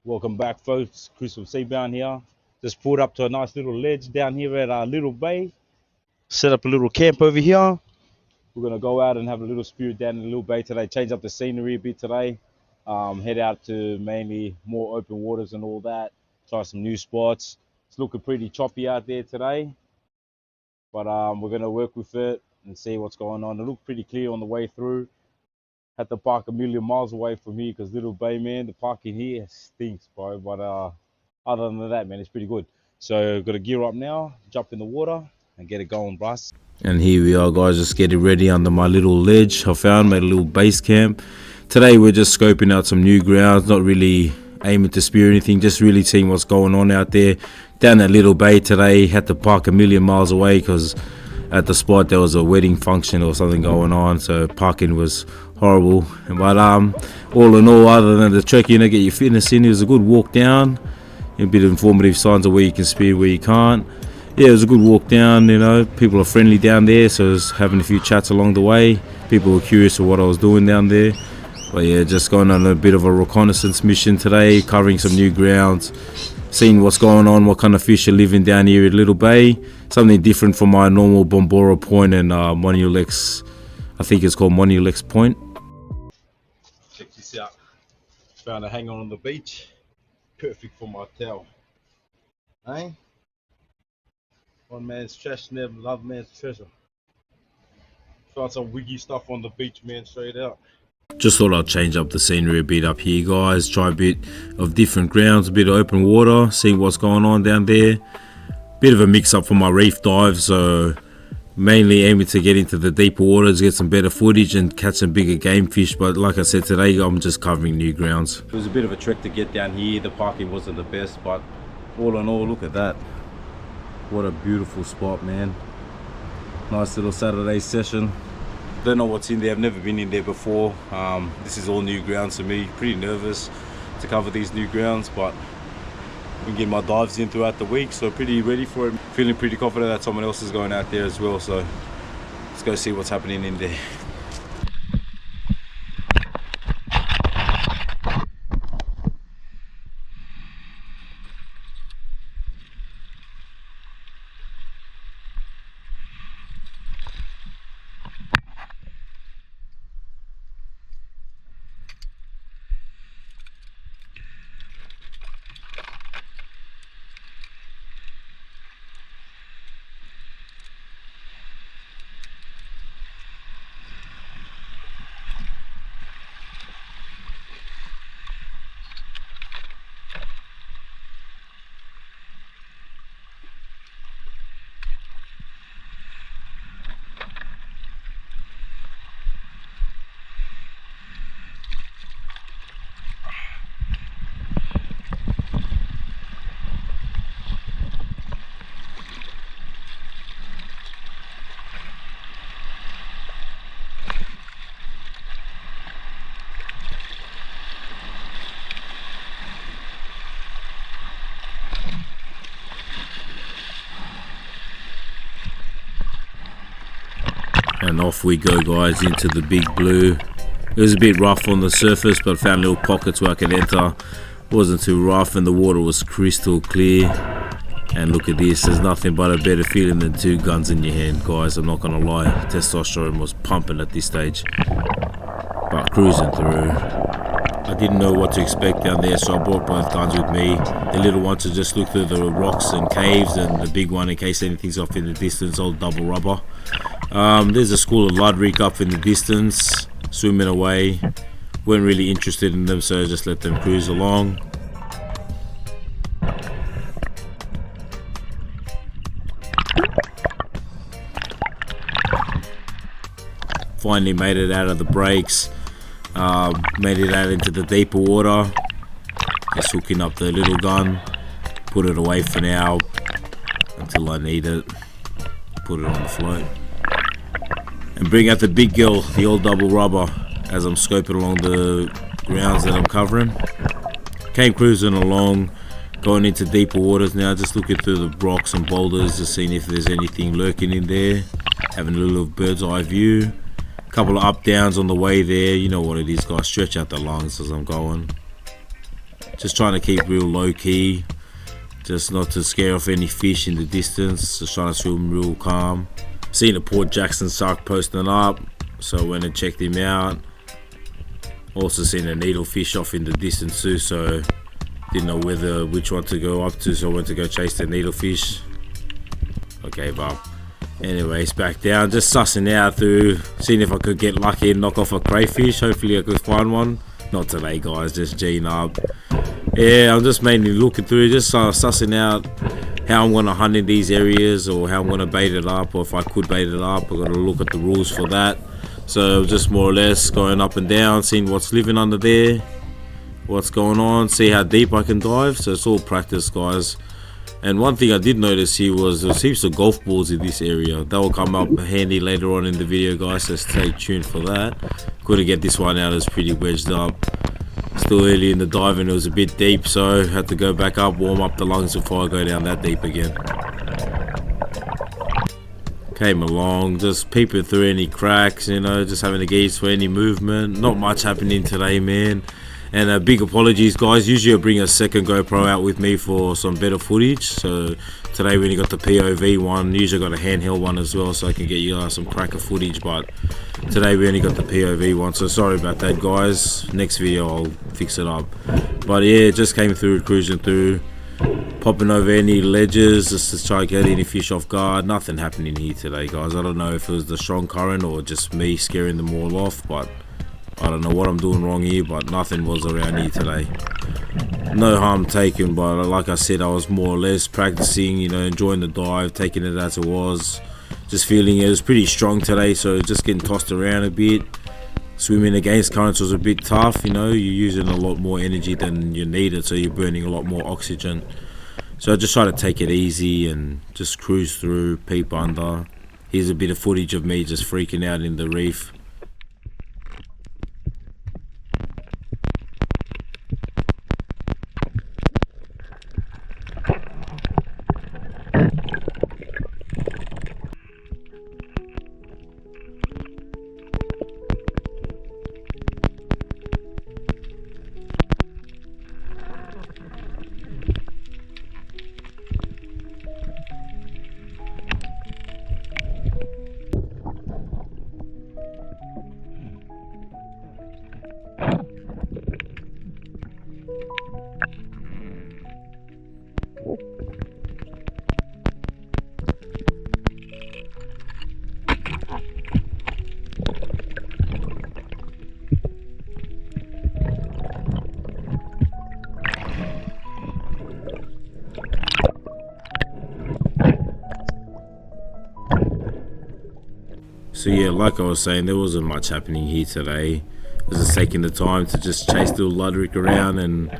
Welcome back, folks. Chris from Seabound here. Just pulled up to a nice little ledge down here at our little bay. Set up a little camp over here. We're gonna go out and have a little spirit down in the little bay today. Change up the scenery a bit today. Head out to mainly more open waters and all that. Try some new spots. It's looking pretty choppy out there today, but we're gonna work with it and see what's going on. It looked pretty clear on the way through. Had to park a million miles away from here because Little Bay, man, the parking here stinks, bro. But other than that, man, it's pretty good. So got to gear up now, jump in the water, and get it going, Bryce. And here we are, guys, just getting ready under my little ledge I found, made a little base camp. Today we're just scoping out some new grounds, not really aiming to spear anything, just really seeing what's going on out there. Down that little bay today, had to park a million miles away because at the spot there was a wedding function or something going on, so parking was horrible. But all in all, other than the trek, get your fitness in, it was a good walk down, a bit of informative signs of where you can spear, where you can't. Yeah, it was a good walk down, people are friendly down there, so I was having a few chats along the way. People were curious of what I was doing down there. But yeah, just going on a bit of a reconnaissance mission today, covering some new grounds, seeing what's going on, what kind of fish are living down here at Little Bay. Something different from my normal Bomba Point and Monulex, I think it's called Monulex Point. Check this out. Found a hanger on the beach. Perfect for my tail. Hey? One man's trash, never another man's treasure. Found some wiggy stuff on the beach, man, straight out. Just thought I'd change up the scenery a bit up here, guys. Try a bit of different grounds, a bit of open water, seeing what's going on down there. Bit of a mix up for my reef dive, so mainly aiming to get into the deeper waters, get some better footage and catch some bigger game fish. But like I said, today I'm just covering new grounds. It was a bit of a trek to get down here. The parking wasn't the best, but all in all, look at that. What a beautiful spot, man. Nice little Saturday session. Don't know what's in there, I've never been in there before. This is all new grounds to me. Pretty nervous to cover these new grounds, but I've been getting my dives in throughout the week, so pretty ready for it. Feeling pretty confident that someone else is going out there as well, so let's go see what's happening in there. And off we go, guys, into the big blue. It was a bit rough on the surface, but found little pockets where I could enter. It wasn't too rough and the water was crystal clear. And look at this, there's nothing but a better feeling than two guns in your hand, guys. I'm not gonna lie, testosterone was pumping at this stage, but cruising through. I didn't know what to expect down there, so I brought both guns with me. The little one to just look through the rocks and caves, and the big one in case anything's off in the distance, old double rubber. There's a school of ludwig up in the distance, swimming away. Weren't really interested in them, so I just let them cruise along. Finally made it out of the breaks, made it out into the deeper water. Just hooking up the little gun, put it away for now until I need it, put it on the float. And bring out the big girl, the old double rubber, as I'm scoping along the grounds that I'm covering. Came cruising along, going into deeper waters now, just looking through the rocks and boulders, just seeing if there's anything lurking in there, having a little bird's eye view. Couple of up downs on the way there, you know what it is, guys, stretch out the lungs as I'm going. Just trying to keep real low key, just not to scare off any fish in the distance, just trying to swim real calm. Seen a Port Jackson shark posting up, so I went and checked him out. Also seen a needlefish off in the distance too, so didn't know which one to go up to, so I went to go chase the needlefish. I gave up. Anyways, back down, just sussing out through, seeing if I could get lucky and knock off a crayfish. Hopefully I could find one. Not today guys, just G'ing up. Yeah, I'm just mainly looking through, just sussing out how I'm going to hunt in these areas, or how I'm going to bait it up, or if I could bait it up. I've got to look at the rules for that. So just more or less going up and down, seeing what's living under there, what's going on, see how deep I can dive. So it's all practice guys. And one thing I did notice here was there's heaps of golf balls in this area. That will come up handy later on in the video guys, so stay tuned for that. Couldn't get this one out, it was pretty wedged up. Still early in the dive and it was a bit deep, so had to go back up, warm up the lungs before I go down that deep again. Came along, just peeping through any cracks, you know, just having a gaze for any movement. Not much happening today, man. And big apologies guys, usually I bring a second GoPro out with me for some better footage. So today we only got the POV one, usually I got a handheld one as well, so I can get you guys some cracker footage, but today we only got the POV one, so sorry about that guys. Next video I'll fix it up. But yeah, just came through, cruising through, popping over any ledges just to try to get any fish off guard. Nothing happening here today guys. I don't know if it was the strong current or just me scaring them all off, but I don't know what I'm doing wrong here, but nothing was around here today. No harm taken, but like I said, I was more or less practicing, you know, enjoying the dive, taking it as it was. Just feeling it was pretty strong today, so just getting tossed around a bit. Swimming against currents was a bit tough, you know, you're using a lot more energy than you needed, so you're burning a lot more oxygen. So I just try to take it easy and just cruise through, peep under. Here's a bit of footage of me just freaking out in the reef. So yeah, like I was saying, there wasn't much happening here today. I was just taking the time to just chase little luderick around, and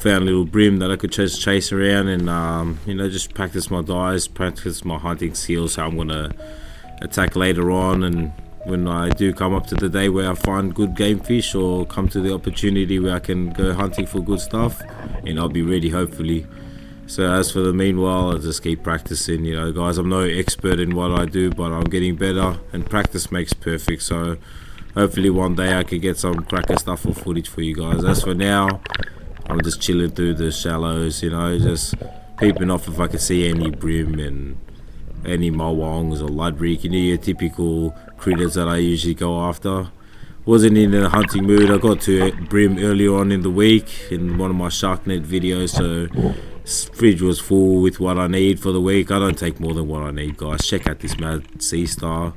found a little brim that I could just chase around and you know, just practice my dives, practice my hunting skills, how I'm gonna attack later on. And when I do come up to the day where I find good game fish, or come to the opportunity where I can go hunting for good stuff, and I'll be ready hopefully. So as for the meanwhile, I just keep practicing, you know guys. I'm no expert in what I do, but I'm getting better, and practice makes perfect. So hopefully one day I can get some cracker stuff for footage for you guys. As for now, I'm just chilling through the shallows, you know, just peeping off if I can see any brim and any mawongs or luderick, you know, your typical critters that I usually go after. Wasn't in a hunting mood. I got to brim earlier on in the week in one of my shark net videos, so fridge was full with what I need for the week. I don't take more than what I need, guys. Check out this mad sea star.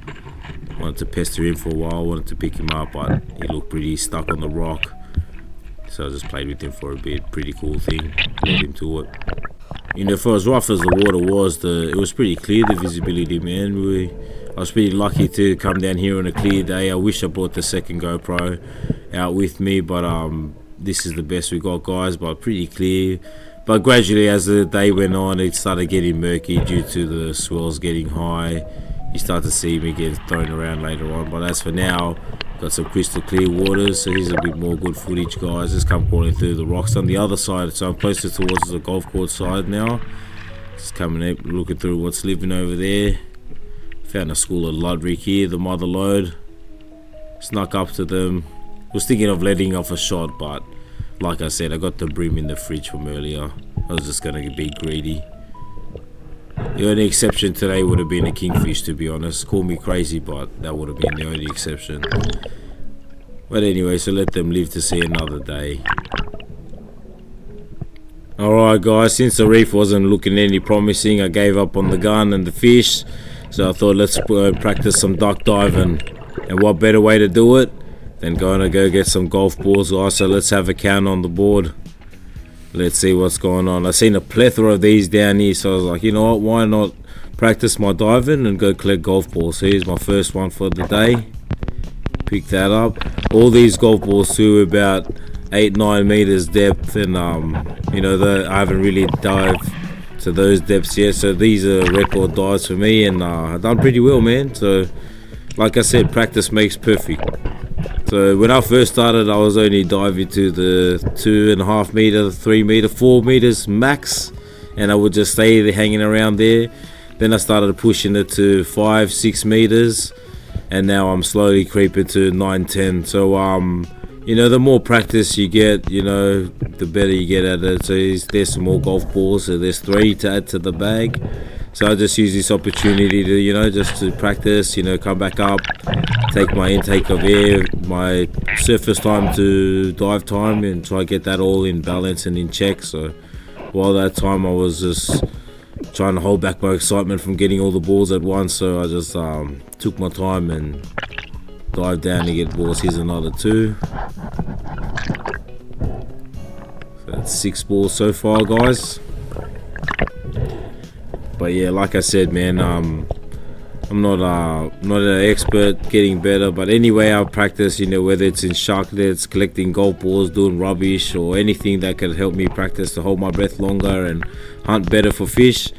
Wanted to pester him for a while, wanted to pick him up, but he looked pretty stuck on the rock, so I just played with him for a bit. Pretty cool thing, led him to it. You know, for as rough as the water was, it was pretty clear, the visibility, man. I was pretty lucky to come down here on a clear day. I wish I brought the second GoPro out with me, but this is the best we got, guys. But pretty clear. But gradually, as the day went on, it started getting murky due to the swells getting high. You start to see me get thrown around later on. But as for now, got some crystal clear waters, so here's a bit more good footage, guys. Just come crawling through the rocks on the other side, so I'm closer towards the golf course side now. Just coming up, looking through what's living over there. Found a school of luderick here, the mother lode. Snuck up to them. Was thinking of letting off a shot, but like I said, I got the brim in the fridge from earlier. I was just gonna be greedy. The only exception today would have been a kingfish, to be honest. Call me crazy, but that would have been the only exception. But anyway, so let them live to see another day. Alright guys, since the reef wasn't looking any promising, I gave up on the gun and the fish. So I thought, let's practice some duck diving. And what better way to do it than going to go get some golf balls, guys. So let's have a count on the board. Let's see what's going on. I've seen a plethora of these down here, so I was like, you know what, why not practice my diving and go collect golf balls. So here's my first one for the day. Pick that up. All these golf balls too, about 8-9 meters depth, and you know, I haven't really dived to those depths yet, so these are record dives for me, and I've done pretty well, man. So like I said, practice makes perfect. So when I first started, I was only diving to the 2.5 meter, 3 meter, 4 meters max, and I would just stay there hanging around there. Then I started pushing it to 5-6 meters, and now I'm slowly creeping to 9-10. So you know, the more practice you get, you know, the better you get at it. So there's some more golf balls, so there's 3 to add to the bag. So I just use this opportunity to, you know, just to practice, you know, come back up, take my intake of air, my surface time to dive time, and try to get that all in balance and in check. So while that time I was just trying to hold back my excitement from getting all the balls at once, so I just took my time and dived down to get balls. Here's another 2. So that's 6 balls so far, guys. But yeah, like I said, man, I'm not an expert, getting better. But anyway, I practice, you know, whether it's in shark nets, collecting golf balls, doing rubbish, or anything that can help me practice to hold my breath longer and hunt better for fish,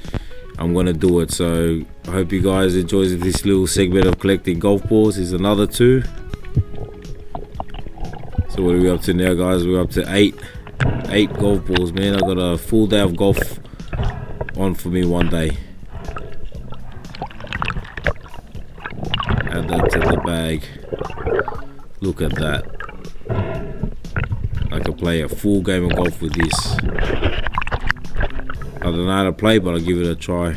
I'm gonna do it. So I hope you guys enjoy this little segment of collecting golf balls. Here's another 2. So what are we up to now, guys? We're up to 8 golf balls, man. I got a full day of golf on for me one day. Add that to the bag. Look at that. I could play a full game of golf with this. I don't know how to play, but I'll give it a try.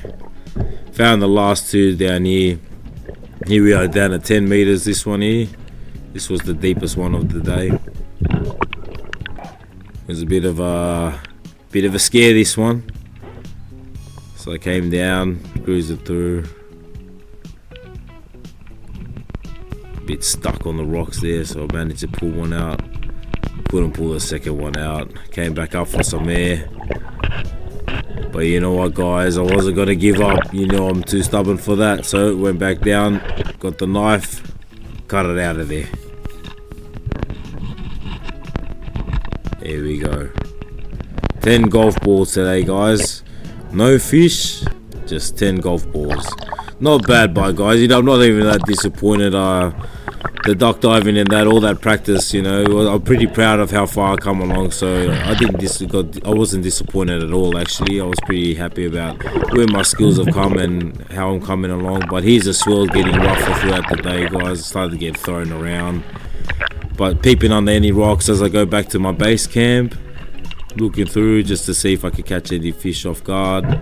Found the last 2 down here. Here we are down at 10 meters. This one here, this was the deepest one of the day. It was a bit of a scare, this one. So I came down, cruised it through. A bit stuck on the rocks there, so I managed to pull one out. Couldn't pull the second one out. Came back up for some air. But you know what, guys, I wasn't gonna give up. You know, I'm too stubborn for that. So went back down, got the knife, cut it out of there. There we go. 10 golf balls today, guys. No fish, just 10 golf balls. Not bad, by guys. You know, I'm not even that disappointed. The duck diving and that, all that practice, you know, I'm pretty proud of how far I come along. So I wasn't disappointed at all. Actually, I was pretty happy about where my skills have come and how I'm coming along. But here's the swirl getting rougher throughout the day, guys. It started to get thrown around. But peeping under any rocks as I go back to my base camp. Looking through just to see if I could catch any fish off guard.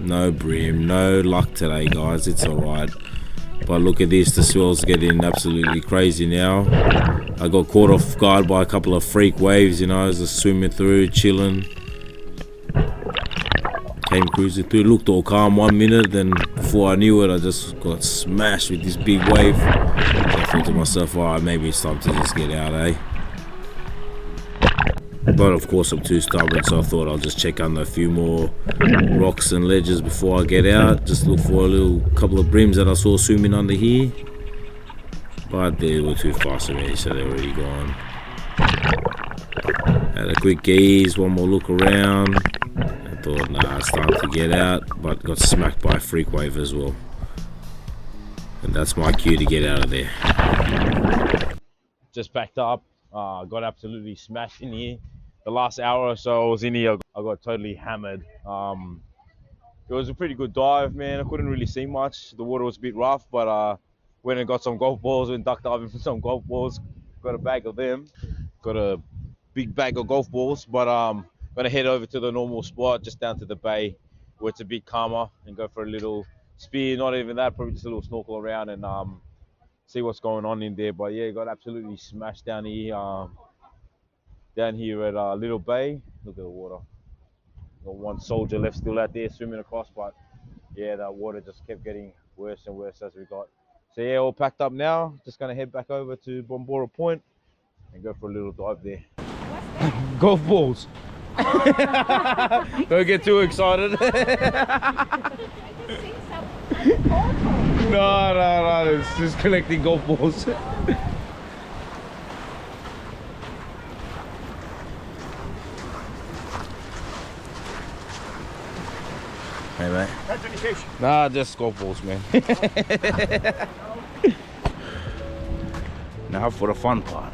No brim, no luck today, guys. It's alright. But look at this, the swell's getting absolutely crazy now. I got caught off guard by a couple of freak waves, you know, I was just swimming through, chilling. Came cruising through, looked all calm 1 minute, then before I knew it, I just got smashed with this big wave. So I thought to myself, alright, maybe it's time to just get out, eh? But of course I'm too stubborn, so I thought I'll just check under a few more rocks and ledges before I get out. Just look for a couple of brims that I saw swimming under here. But they were too fast already, so they're already gone. Had a quick gaze, one more look around. I thought, nah, it's time to get out, but got smacked by a freak wave as well. And that's my cue to get out of there. Just backed up, got absolutely smashed in here. The last hour or so I was in here, I got totally hammered. It was a pretty good dive, man. I couldn't really see much. The water was a bit rough, but went and got some golf balls, went duck diving for some golf balls, got a bag of them. got a big bag of golf balls, but gonna head over to the normal spot just down to the bay where it's a bit calmer and go for a little spear. Not even that, probably just a little snorkel around and see what's going on in there. But yeah, got absolutely smashed down here at Little Bay. Look at the water. Got one soldier left still out there swimming across, but yeah, that water just kept getting worse and worse as we got. So yeah, all packed up now. Just gonna head back over to Bomba Point and go for a little dive there. Golf balls. Don't get too excited. No, it's just collecting golf balls. Hey mate. That's any fish? Nah, just golf balls, man. Now for the fun part.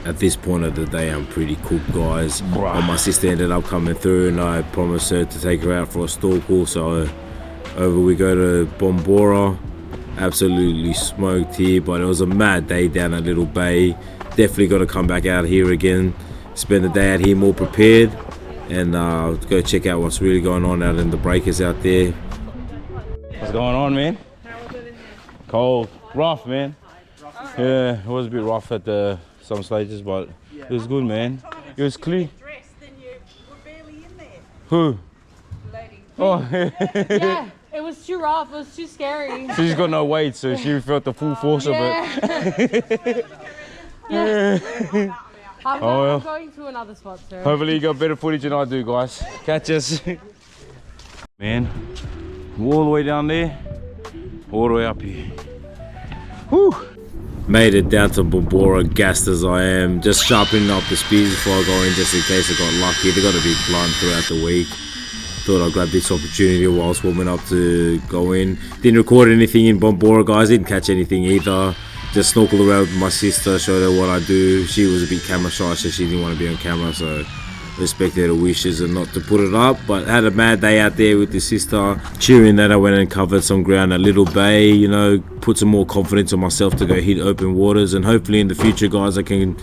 At this point of the day, I'm pretty cooked, guys. And my sister ended up coming through, and I promised her to take her out for a snorkel. So over we go to Bomba. Absolutely smoked here, but it was a mad day down at Little Bay. Definitely got to come back out here again, spend the day out here more prepared, and go check out what's really going on out in the breakers out there. What's going on, man? Cold, rough, man. Yeah, it was a bit rough at some stages, but it was good, man. It was clear. Who? Oh, yeah, it was too rough. It was too scary. She's got no weight, so she felt the full force of it. Yeah. I'm going to another spot, so. Hopefully you got better footage than I do, guys. Catch us. Man, all the way down there, all the way up here. Whew. Made it down to Bomba, gassed as I am. Just sharpening up the speeds before I go in, just in case I got lucky. They got a big blunt throughout the week. Thought I'd grab this opportunity whilst warming up to go in. Didn't record anything in Bomba, guys. Didn't catch anything either. Just snorkeled around with my sister, showed her what I do. She was a bit camera shy, so she didn't want to be on camera, so respected her wishes and not to put it up. But had a mad day out there with the sister. Cheering that I went and covered some ground at Little Bay, you know, put some more confidence in myself to go hit open waters, and hopefully in the future, guys, I can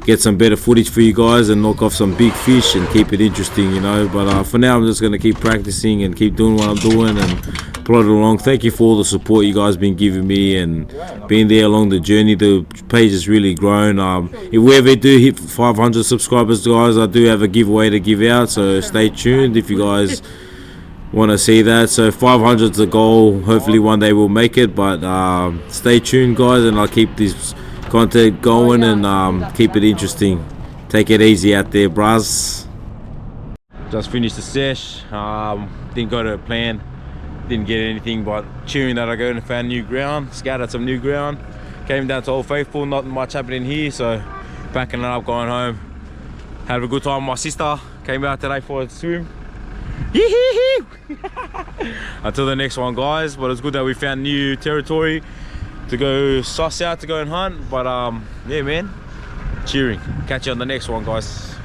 get some better footage for you guys and knock off some big fish and keep it interesting, you know. But for now, I'm just going to keep practicing and keep doing what I'm doing and plod along. Thank you for all the support you guys been giving me and being there along the journey. The page has really grown. If we ever do hit 500 subscribers, guys, I do have a giveaway to give out, so stay tuned if you guys want to see that. So 500 is the goal. Hopefully one day we'll make it, but stay tuned, guys, and I'll keep this content going and keep it interesting. Take it easy out there, bros. Just finished the sesh. Didn't go to plan. Didn't get anything, but cheering that I go and found new ground, scouted some new ground. Came down to Old Faithful, not much happening here, so packing it up, going home. Had a good time with my sister. Came out today for a swim. Until the next one, guys. But it's good that we found new territory to go suss out, to go and hunt. But yeah, man, cheering. Catch you on the next one, guys.